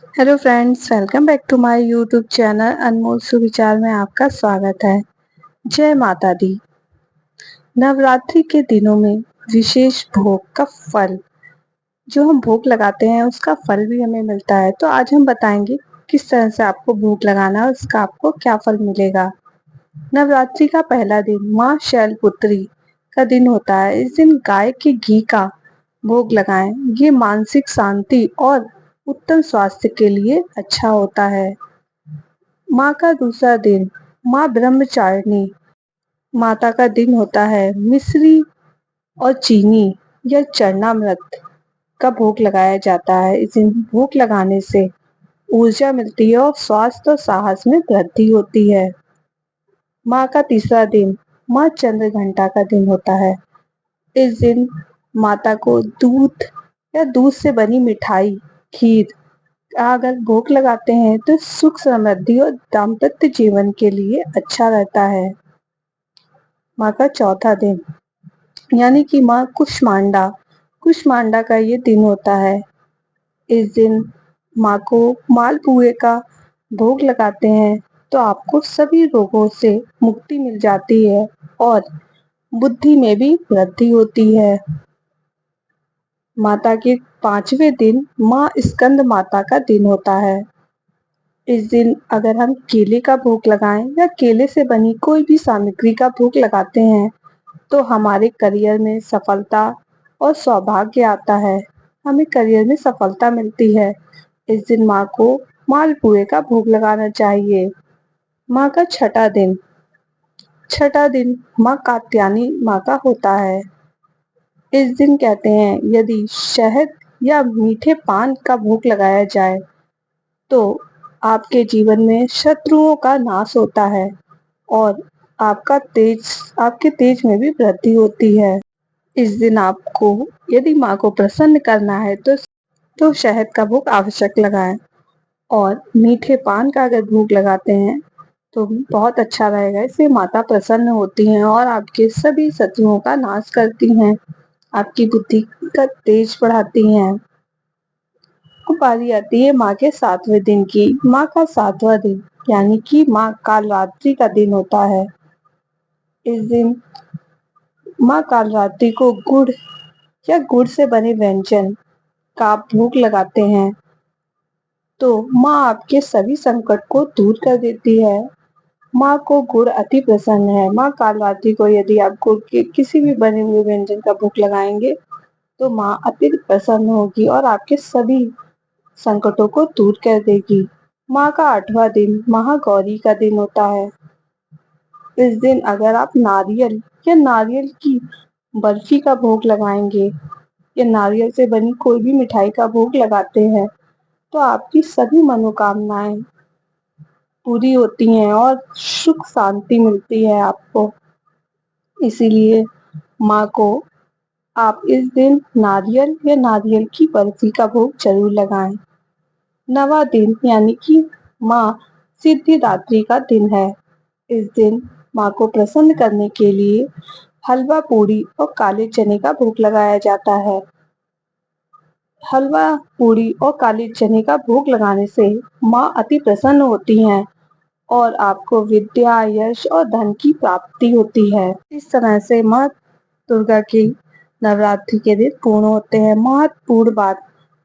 Hello friends, welcome back to my YouTube channel Anmol Suvichar में आपका स्वागत है। जय माता दी। नवरात्रि के दिनों में विशेष भोग का फल जो हम भोग लगाते हैं उसका फल भी हमें मिलता है। तो आज हम बताएंगे किस तरह से आपको भोग लगाना है, उसका आपको क्या फल मिलेगा। नवरात्रि का पहला दिन माँ शैलपुत्री का दिन होता है। इस दिन गाय के घी का भोग लगाएं। ये मानसिक शांति और उत्तम स्वास्थ्य के लिए अच्छा होता है। माँ का दूसरा दिन माँ ब्रह्मचारिणी माता का दिन होता है। मिश्री और चीनी या चरणामृत का भोग लगाया जाता है। इस दिन भोग लगाने से ऊर्जा मिलती है और स्वास्थ्य और साहस में वृद्धि होती है। माँ का तीसरा दिन माँ चंद्रघंटा का दिन होता है। इस दिन माता को दूध या दूध से बनी मिठाई, खीर का अगर भोग लगाते हैं तो सुख समृद्धि और दाम्पत्य जीवन के लिए अच्छा रहता है। माँ का चौथा दिन यानी कि माँ कुष्मांडा कुष्मांडा का ये दिन होता है। इस दिन माँ को मालपुए का भोग लगाते हैं तो आपको सभी रोगों से मुक्ति मिल जाती है और बुद्धि में भी वृद्धि होती है। माता के पांचवें दिन माँ स्कंद माता का दिन होता है। इस दिन अगर हम केले का भोग लगाएं या केले से बनी कोई भी सामग्री का भोग लगाते हैं तो हमारे करियर में सफलता और सौभाग्य आता है। हमें करियर में सफलता मिलती है। इस दिन माँ को मालपुए का भोग लगाना चाहिए। माँ का छठा दिन माँ कात्यायनी माँ का होता है। इस दिन कहते हैं यदि शहद या मीठे पान का भोग लगाया जाए तो आपके जीवन में शत्रुओं का नाश होता है और आपके तेज में भी वृद्धि होती है। इस दिन आपको यदि माँ को प्रसन्न करना है तो शहद का भोग आवश्यक लगाएं और मीठे पान का अगर भोग लगाते हैं तो बहुत अच्छा रहेगा। इससे माता प्रसन्न होती हैं और आपके सभी शत्रुओं का नाश करती हैं, आपकी बुद्धि का तेज बढ़ाती हैं। अब बारी आती है माँ के सातवें दिन की। माँ का सातवां दिन यानी कि माँ कालरात्रि का दिन होता है। इस दिन माँ कालरात्रि को गुड़ या गुड़ से बने व्यंजन का आप भोग लगाते हैं तो माँ आपके सभी संकट को दूर कर देती है। माँ को गुड़ अति प्रसन्न है। माँ कालरात्रि को यदि आप गुड़ के किसी भी बने हुए व्यंजन का भोग लगाएंगे तो माँ अति प्रसन्न होगी और आपके सभी संकटों को दूर कर देगी। माँ का आठवां दिन महागौरी का दिन होता है। इस दिन अगर आप नारियल या नारियल की बर्फी का भोग लगाएंगे या नारियल से बनी कोई भी मिठाई का भोग लगाते हैं तो आपकी सभी मनोकामनाएं पूरी होती हैं और सुख शांति मिलती है आपको। इसीलिए माँ को आप इस दिन नारियल या नारियल की बर्फी का भोग जरूर लगाएं। नवा दिन यानी कि माँ सिद्धिदात्री का दिन है। इस दिन माँ को प्रसन्न करने के लिए हलवा पूड़ी और काले चने का भोग लगाया जाता है। हलवा पूड़ी और काले चने का भोग लगाने से माँ अति प्रसन्न होती हैं और आपको विद्या, यश और धन की प्राप्ति होती है। इस तरह से माँ दुर्गा की नवरात्रि के दिन पूर्ण होते हैं। महत्वपूर्ण बात,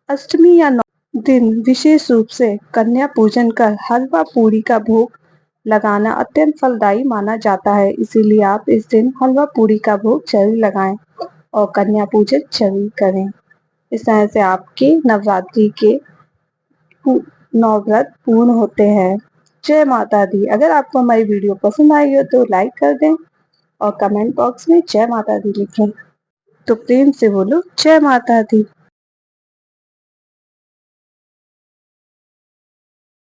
अष्टमी या दिन विशेष रूप से कन्या पूजन कर हलवा पूरी का भोग लगाना अत्यंत फलदायी माना जाता है। इसीलिए आप इस दिन हलवा पूरी का भोग जरूर लगाएं और कन्या पूजन जरूर करें। इस तरह से आपके नवरात्रि के 9 व्रत पूर्ण होते हैं। जय माता दी। अगर आपको हमारी वीडियो पसंद आई हो तो लाइक कर दें और कमेंट बॉक्स में जय माता दी लिखें। तो प्रेम से बोलो जय माता दी।